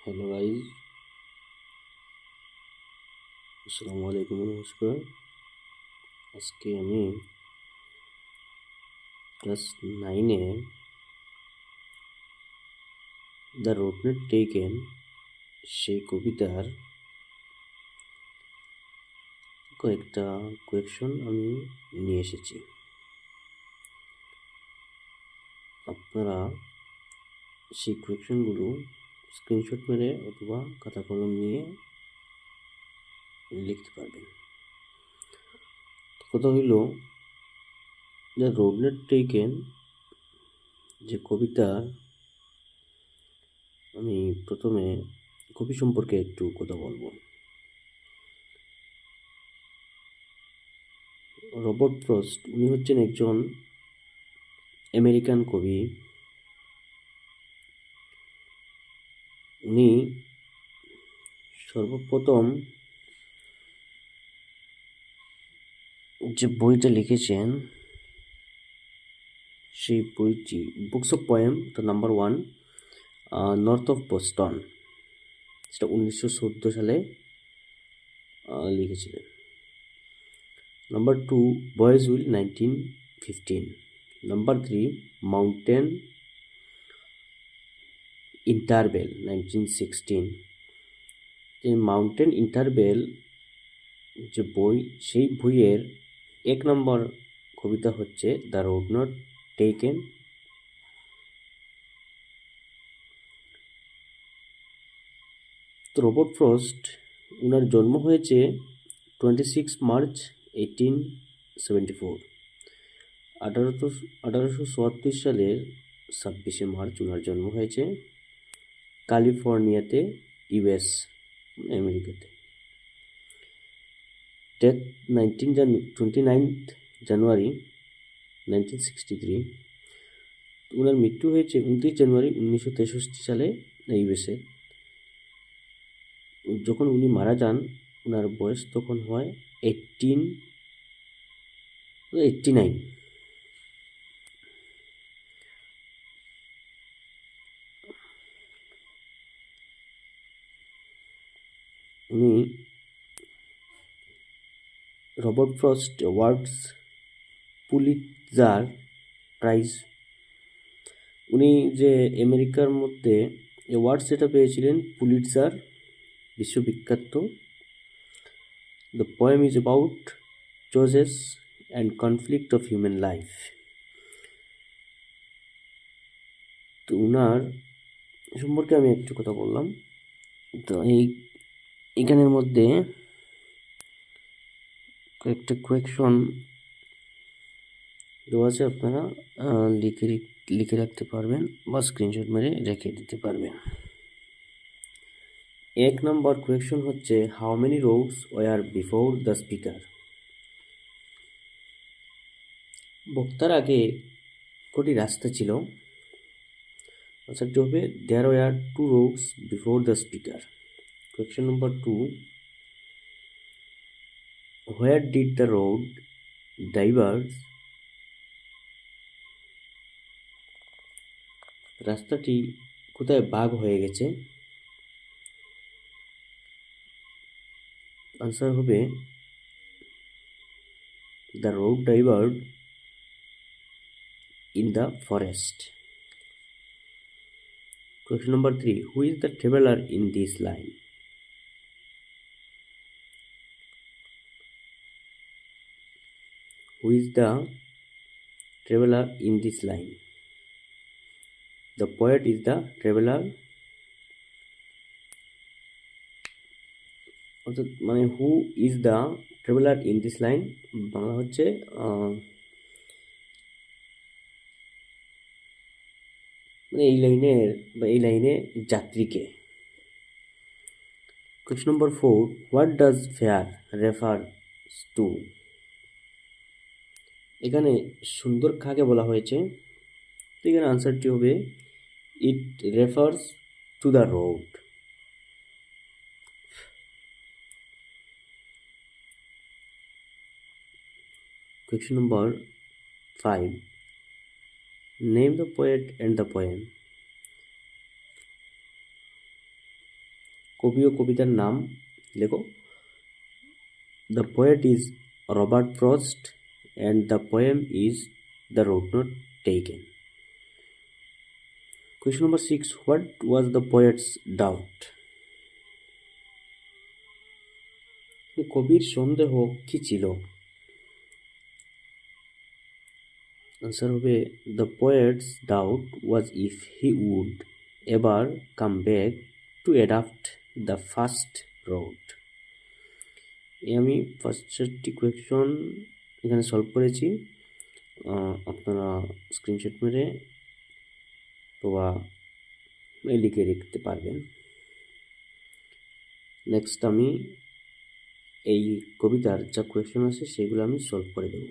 Hello guys, আসসালামু আলাইকুম, নমস্কার। আজকে আমি ক্লাস 9-এ দ্য রোড নট টেকেন সেই কবিতার কয়েকটা কোয়েকশন আমি নিয়ে এসেছি। আপনারা সেই কোয়েকশনগুলো স্ক্রিনশট মেরে অথবা খাতা কলম নিয়ে লিখতে পারবেন। কথা হইল, দ্য রোড নট টেকেন যে কবিতার আমি প্রথমে কবি সম্পর্কে একটু কথা বলবো। রবার্ট ফ্রস্ট উনি হচ্ছেন একজন আমেরিকান কবি। উনি সর্বপ্রথম যে বইটা লিখেছেন সেই বইটি books of poem the number 1 north of Boston, সেটা 1914 সালে লিখেছিলেন। Number 2 boys will 1915। Number 3 mountain interval 1916। Mountain interval যে বই, সেই বইয়ের 1 নম্বর কবিতা হচ্ছে দ্য রোড নট টেকেন। তো রবার্ট ফ্রস্ট ওনার জন্ম হয়েছে 26 মার্চ 1874। 1874 সালের 26শে মার্চ ওনার জন্ম হয়েছে ক্যালিফোর্নিয়াতে, ইউএস, আমেরিকাতে। ডেথ 29 জানুয়ারি 1963। ওনার মৃত্যু হয়েছে 29 জানুয়ারি 1963 সালে ইউএসএ। যখন উনি মারা যান ওনার বয়স তখন হয় 89। উনি Robert frost awards, Pulitzer prize, উনি যে আমেরিকার মধ্যে অ্যাওয়ার্ডস যেটা পেয়েছিলেন পুলিৎজার, বিশ্ববিখ্যাত। The poem is about choices and conflict of human life. তো উনার সম্পর্কে আমি একটু কথা বললাম। তো এখানের মধ্যে কয়েকটা কোয়েকশন দেওয়া আছে, আপনারা লিখে রাখতে পারবেন বা স্ক্রিনশট মেরে রেখে দিতে পারবেন। 1 নম্বর কোয়েকশন হচ্ছে how many roads were before the speaker. বক্তার আগে কটি রাস্তা ছিল? আনসারটি হবে there were 2 roads before the speaker. Question নম্বর 2, where did the road diverge? রাস্তাটি কোথায় ভাগ হয়ে গেছে? আনসার হবে the road diverged in the forest. Question number 3, who is the traveler in this line? Who is the traveler in this line? The poet is the traveler. অর্থাৎ মানে who is the traveller in this line Bangla হচ্ছে মানে এই লাইনের বা এই লাইনে যাত্রীকে। Question number 4, what does fair refer to? এখানে সুন্দর কাকে বলা হয়েছে? তো এখানে আনসারটি হবে it refers to the road. Question number 5, name the poet and the poem. কবি ও কবিতার নাম লেখো। The poet is Robert frost and the poem is the road not taken. Question number 6. What was the poet's doubt? কবির সন্দেহ কি ছিল? Answer হবে the poet's doubt was if he would ever come back to adopt the first road. আমি first চারটি question এখানে solve করেছি, আপনারা screenshot মেরে বা লিখে রাখতে পারবেন। নেক্সট আমি এই কবিতার যা কোয়েকশন আছে সেগুলো আমি সলভ করে দেবো।